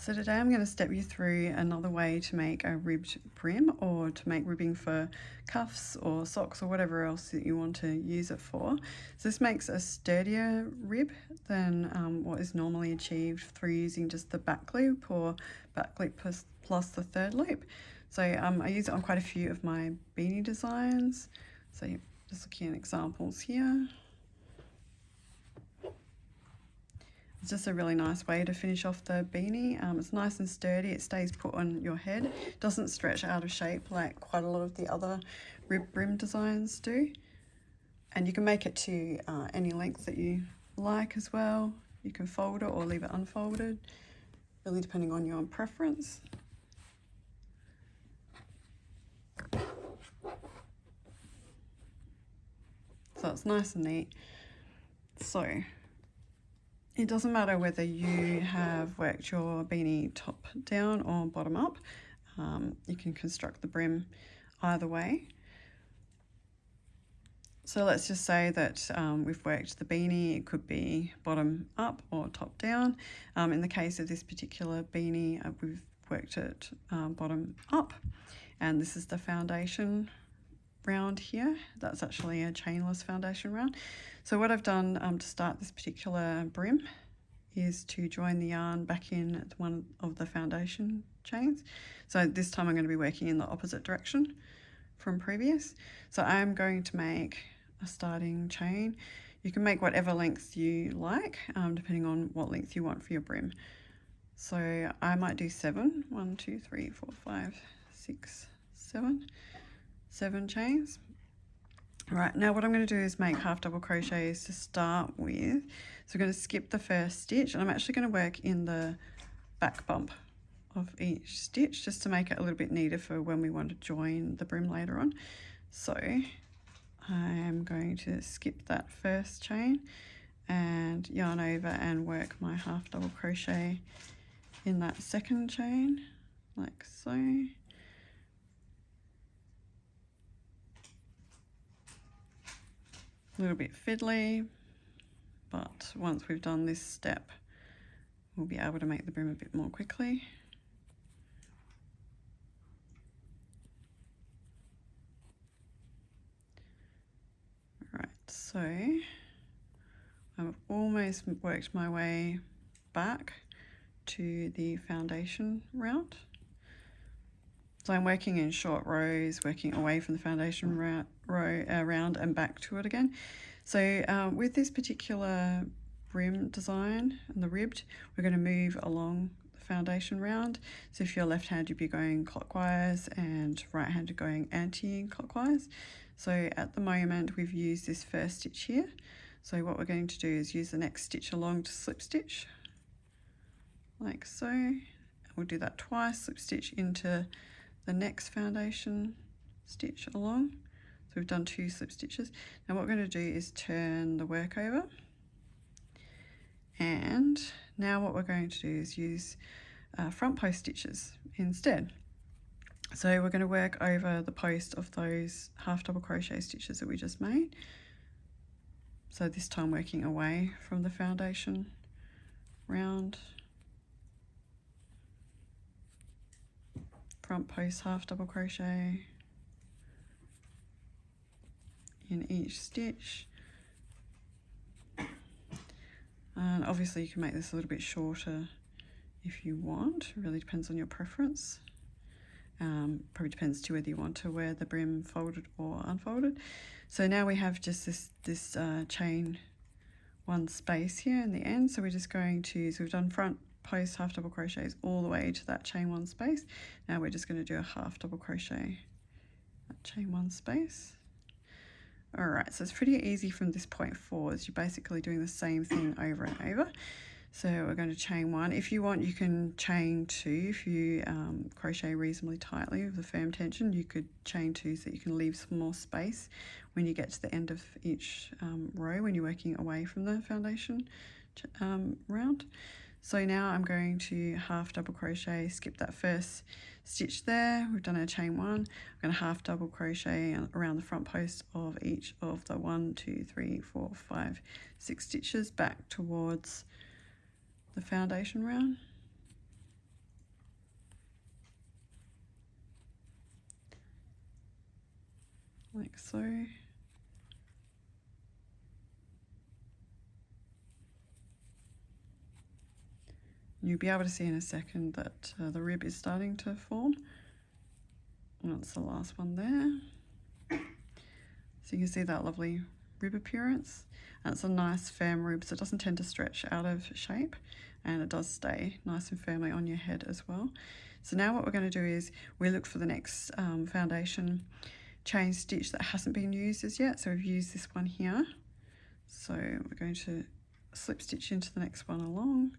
So today I'm going to step you through another way to make a ribbed brim, or to make ribbing for cuffs or socks or whatever else that you want to use it for. So this makes a sturdier rib than what is normally achieved through using just the back loop or back loop plus the third loop. So I use it on quite a few of my beanie designs. So just looking at examples here. It's just a really nice way to finish off the beanie. It's nice and sturdy, it stays put on your head. It doesn't stretch out of shape like quite a lot of the other rib brim designs do. And you can make it to any length that you like as well. You can fold it or leave it unfolded, really depending on your preference. So it's nice and neat. So it doesn't matter whether you have worked your beanie top down or bottom up. You can construct the brim either way. So let's just say that we've worked the beanie. It could be bottom up or top down. In the case of this particular beanie, we've worked it bottom up, and this is the foundation round here. That's actually a chainless foundation round. So what I've done to start this particular brim is to join the yarn back in one of the foundation chains. So this time I'm going to be working in the opposite direction from previous. So I'm going to make a starting chain. You can make whatever length you like, depending on what length you want for your brim. So I might do 7. 1, 2, 3, 4, 5, 6, 7. 7 chains. Right, now what I'm going to do is make half double crochets to start with. So we're going to skip the first stitch, and I'm actually going to work in the back bump of each stitch just to make it a little bit neater for when we want to join the brim later on. So I'm going to skip that first chain and yarn over and work my half double crochet in that second chain, like so. A little bit fiddly, but once we've done this step, we'll be able to make the brim a bit more quickly. Right, so I've almost worked my way back to the foundation round. So I'm working in short rows, working away from the foundation round and back to it again. So with this particular brim design and the ribbed, we're going to move along the foundation round. So if you're left-handed, you'd be going clockwise, and right-handed going anti-clockwise. So at the moment, we've used this first stitch here. So what we're going to do is use the next stitch along to slip stitch, like so. We'll do that twice, slip stitch into the next foundation stitch along. So we've done 2 slip stitches. Now what we're going to do is turn the work over, and now what we're going to do is use front post stitches instead. So we're going to work over the post of those half double crochet stitches that we just made. So this time working away from the foundation round. Front post half double crochet in each stitch, and obviously you can make this a little bit shorter if you want. It really depends on your preference. Probably depends too whether you want to wear the brim folded or unfolded. So now we have just this chain 1 space here in the end. So we're just going to, so we've done front post half double crochets all the way to that chain 1 space. Now we're just going to do a half double crochet at chain 1 space. All right, so it's pretty easy from this point forwards. You're basically doing the same thing over and over. So we're going to chain 1. If you want, you can chain 2. If you crochet reasonably tightly with a firm tension, you could chain 2 so that you can leave some more space when you get to the end of each row when you're working away from the foundation round. So now I'm going to half double crochet, skip that first stitch there. We've done our chain 1. I'm going to half double crochet around the front post of each of the 1, 2, 3, 4, 5, 6 stitches back towards the foundation round. like so. You'll be able to see in a second that the rib is starting to form. And that's the last one there. So you can see that lovely rib appearance. And it's a nice firm rib, so it doesn't tend to stretch out of shape, and it does stay nice and firmly on your head as well. So now what we're going to do is we look for the next foundation chain stitch that hasn't been used as yet. So we've used this one here. So we're going to slip stitch into the next one along,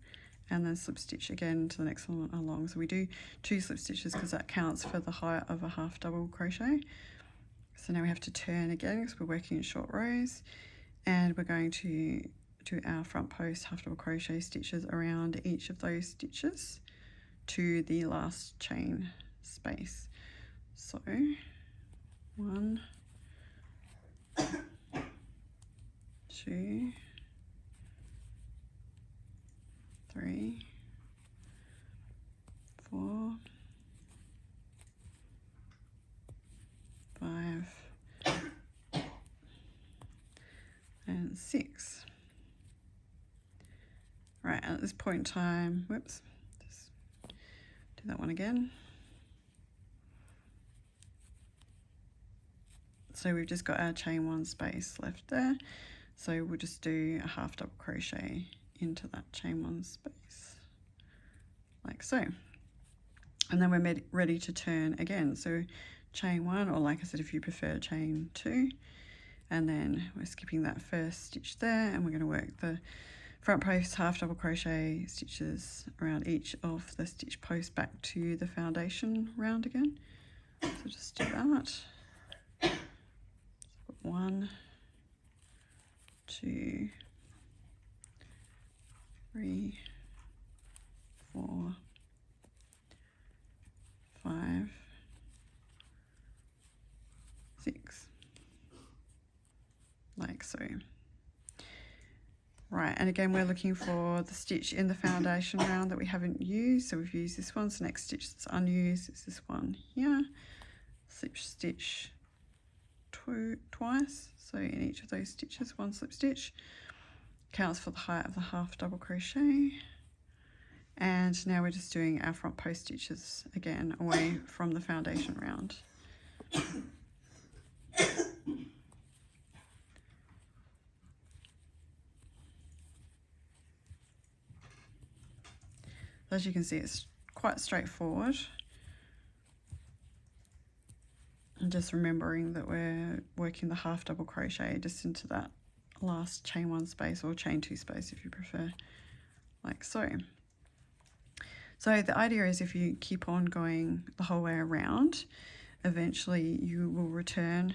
and then slip stitch again to the next one along. So we do 2 slip stitches because that counts for the height of a half double crochet. So now we have to turn again because we're working in short rows, and we're going to do our front post half double crochet stitches around each of those stitches to the last chain space. So 1, 2, 3, 4, 5, and 6. Right, and at this point in time, whoops, just do that one again. So we've just got our chain 1 space left there. So we'll just do a half double crochet into that chain 1 space, like so. And then we're ready to turn again. So chain 1, or like I said, if you prefer, chain 2. And then we're skipping that first stitch there, and we're going to work the front post half double crochet stitches around each of the stitch posts back to the foundation round again. So just do that. So put 1, 2, 3, 4, 5, 6, like so. Right, and again we're looking for the stitch in the foundation round that we haven't used. So we've used this one, so next stitch that's unused is this one here. Slip stitch twice, so in each of those stitches 1 slip stitch. Counts for the height of the half double crochet. And now we're just doing our front post stitches again away from the foundation round. As you can see, it's quite straightforward. And just remembering that we're working the half double crochet just into that last chain 1 space, or chain 2 space if you prefer, like so. So the idea is if you keep on going the whole way around, eventually you will return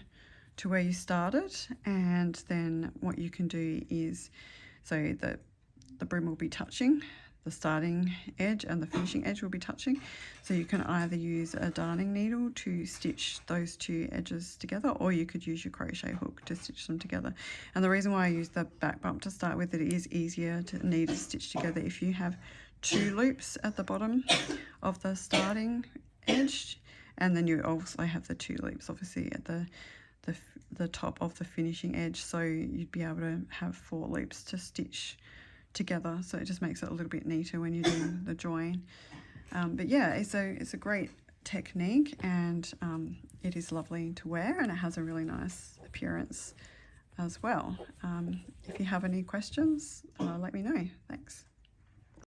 to where you started, and then what you can do is, so that the brim will be touching, the starting edge and the finishing edge will be touching. So you can either use a darning needle to stitch those 2 edges together, or you could use your crochet hook to stitch them together. And the reason why I use the back bump to start with, it is easier to need to stitch together if you have 2 loops at the bottom of the starting edge, and then you also have the 2 loops obviously at the top of the finishing edge, so you'd be able to have 4 loops to stitch together, so it just makes it a little bit neater when you're doing the join. But yeah, it's a great technique, and it is lovely to wear, and it has a really nice appearance as well. If you have any questions, let me know. Thanks.